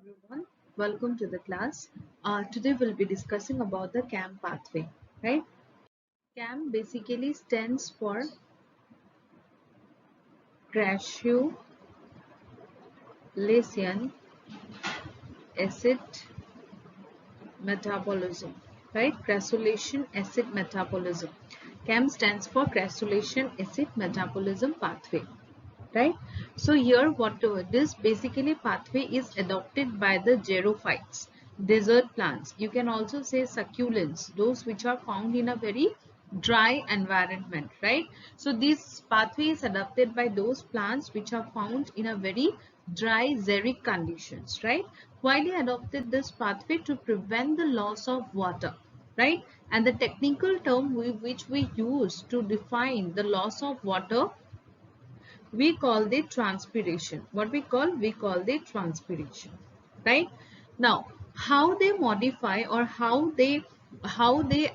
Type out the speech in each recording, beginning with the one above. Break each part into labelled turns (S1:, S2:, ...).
S1: everyone, welcome to the class. Today we'll be discussing about the CAM pathway, right? CAM basically stands for Crassulacean acid metabolism, right? Crassulacean acid metabolism. CAM stands for Crassulacean acid metabolism pathway, right? So here this basically pathway is adopted by the xerophytes, desert plants. You can also say succulents, those which are found in a very dry environment, right? So this pathway is adopted by those plants which are found in a very dry xeric conditions, right? Wiley adopted this pathway to prevent the loss of water, right? And the technical term which we use to define the loss of water, we call the transpiration. What we call the transpiration, right? Now how they modify or how they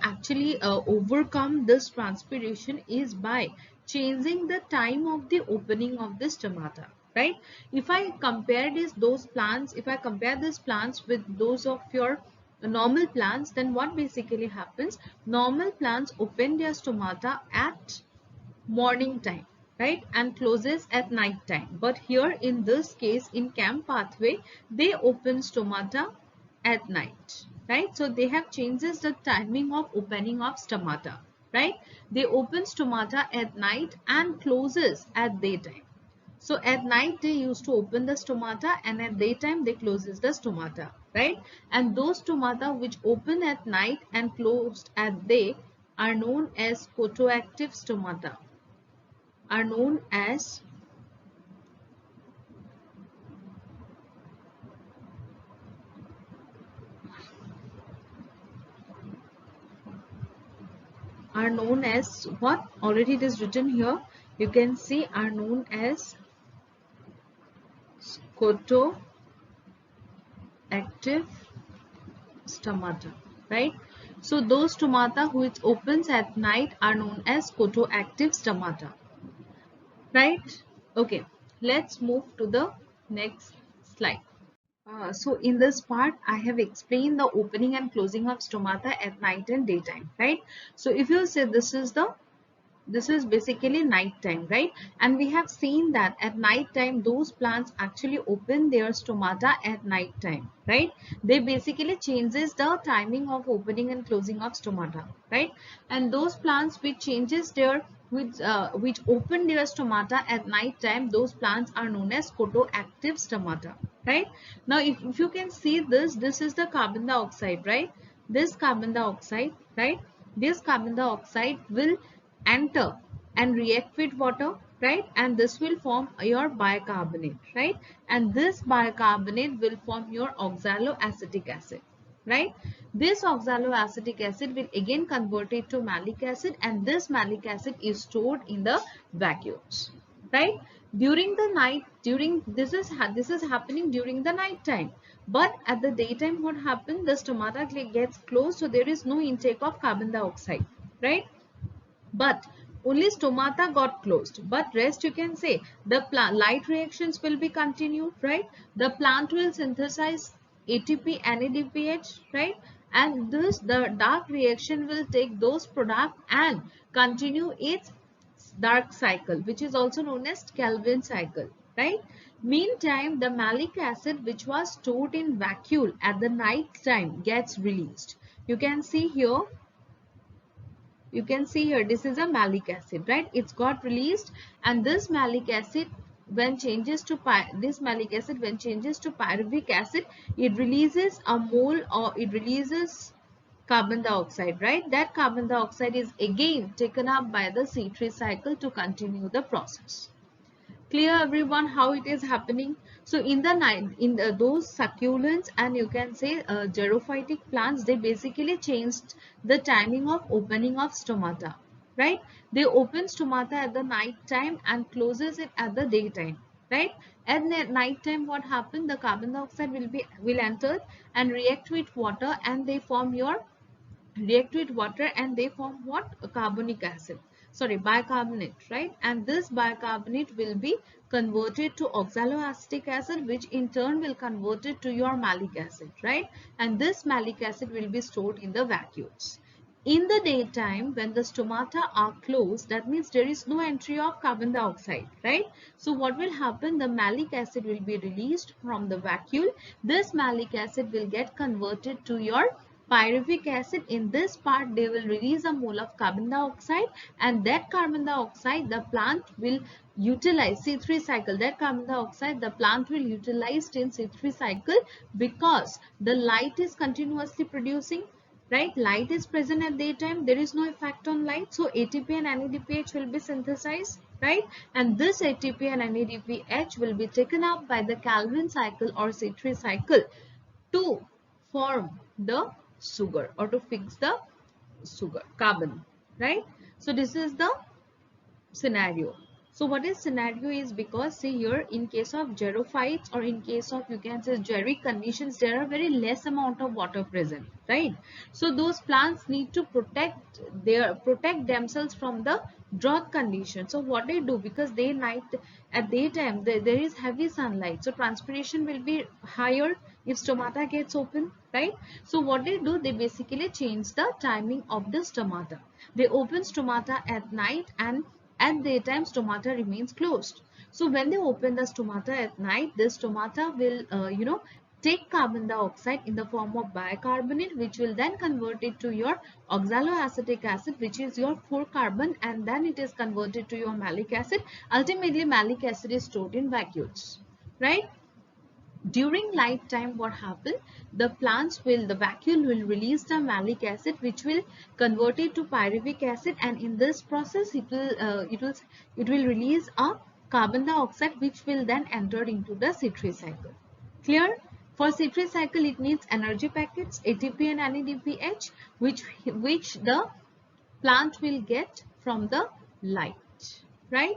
S1: actually overcome this transpiration is by changing the time of the opening of the stomata, right? If I compare these plants with those of your normal plants, then what basically happens? Normal plants open their stomata at morning time, right, and closes at night time. But here in this case, in CAM pathway, they open stomata at night, right? So they have changes the timing of opening of stomata, right? They open stomata at night and closes at daytime. So at night they used to open the stomata and at daytime they closes the stomata, right? And those stomata which open at night and closed at day are known as photoactive stomata, are known as what? Already it is written here. You can see are known as photoactive stomata, right? So those stomata which opens at night are known as photoactive stomata, right? Okay, let's move to the next slide. So in this part, I have explained the opening and closing of stomata at night and daytime, right? So if you say this is basically night time, right? And we have seen that at night time those plants actually open their stomata at night time, right? They basically changes the timing of opening and closing of stomata, right? And those plants which open their stomata at night time, those plants are known as photoactive stomata, right? Now if you can see this is the carbon dioxide, right? This carbon dioxide, right? This carbon dioxide will enter and react with water, right? And this will form your bicarbonate, right? And this bicarbonate will form your oxaloacetic acid, right? This oxaloacetic acid will again convert it to malic acid, and this malic acid is stored in the vacuoles, right? During the night, this is happening during the night time. But at the daytime, what happens? The stomata gets closed, so there is no intake of carbon dioxide, right? But only stomata got closed, but rest you can say the light reactions will be continued, right? The plant will synthesize ATP, NADPH, right? And the dark reaction will take those products and continue its dark cycle, which is also known as Calvin cycle, right? Meantime, the malic acid which was stored in vacuole at the night time gets released. You can see here, this is a malic acid, right? It's got released, and this malic acid when changes to pyruvic acid, it releases a mole, or it releases carbon dioxide, right? That carbon dioxide is again taken up by the C3 cycle to continue the process. Clear everyone how it is happening? So in the night, those succulents and you can say xerophytic plants, they basically changed the timing of opening of stomata, right? They open stomata at the night time and closes it at the daytime, right? At night time, what happened? The carbon dioxide will enter and react with water, and they form what? A carbonic acid. bicarbonate, right? And this bicarbonate will be converted to oxaloacetic acid, which in turn will convert it to your malic acid, right? And this malic acid will be stored in the vacuoles. In the daytime, when the stomata are closed, that means there is no entry of carbon dioxide, right? So what will happen? The malic acid will be released from the vacuole. This malic acid will get converted to your pyruvic acid. In this part, they will release a mole of carbon dioxide, and that carbon dioxide the plant will utilize C3 cycle. That carbon dioxide the plant will utilize in C3 cycle because the light is continuously producing, right? Light is present at daytime, there is no effect on light, so ATP and NADPH will be synthesized, right? And this ATP and NADPH will be taken up by the Calvin cycle or C3 cycle to form the sugar or to fix the sugar carbon, right? So this is the scenario. So what is scenario is because see here, in case of xerophytes or in case of you can say xeric conditions, there are very less amount of water present, right? So those plants need to protect themselves from the drought condition. So what they do, because at daytime there is heavy sunlight, so transpiration will be higher if stomata gets open, right? So what they do, they basically change the timing of the stomata. They open stomata at night, and at daytime stomata remains closed. So when they open the stomata at night, this stomata will take carbon dioxide in the form of bicarbonate, which will then convert it to your oxaloacetic acid, which is your 4-carbon, and then it is converted to your malic acid. Ultimately malic acid is stored in vacuoles, right? During light time, what happens? The vacuole will release the malic acid, which will convert it to pyruvic acid, and in this process it will release a carbon dioxide, which will then enter into the C3 cycle. Clear? For C3 cycle, it needs energy packets, ATP and NADPH, which the plant will get from the light, right?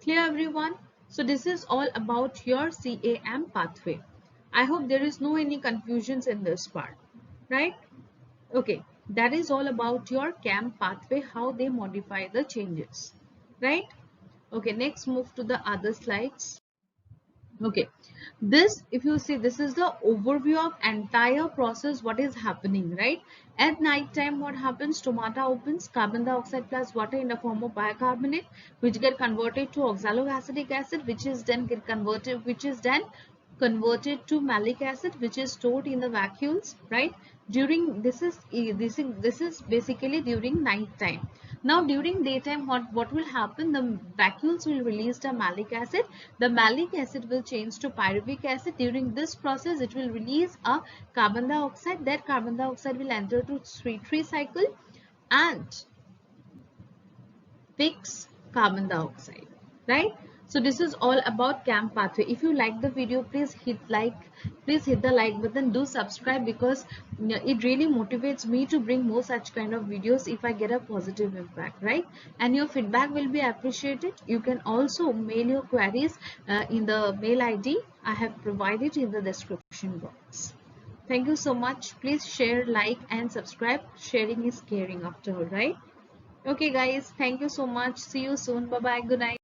S1: Clear, everyone? So this is all about your CAM pathway. I hope there is no any confusions in this part, right? Okay, that is all about your CAM pathway, how they modify the changes, right? Okay, next move to the other slides. Okay, this, if you see, this is the overview of entire process, what is happening, right? At night time, what happens? Stomata opens, carbon dioxide plus water in the form of bicarbonate, which get converted to oxaloacetic acid, which is then converted to malic acid, which is stored in the vacuoles, right? This is basically during night time. Now during daytime, what will happen? The vacuoles will release the malic acid. The malic acid will change to pyruvic acid. During this process, it will release a carbon dioxide. That carbon dioxide will enter to C3 cycle and fix carbon dioxide, right? So this is all about CAM pathway. If you like the video, please hit the like button. Do subscribe, because it really motivates me to bring more such kind of videos if I get a positive impact, right? And your feedback will be appreciated. You can also mail your queries in the mail ID I have provided in the description box. Thank you so much. Please share, like and subscribe. Sharing is caring after all, right? Okay guys, thank you so much. See you soon. Bye bye. Good night.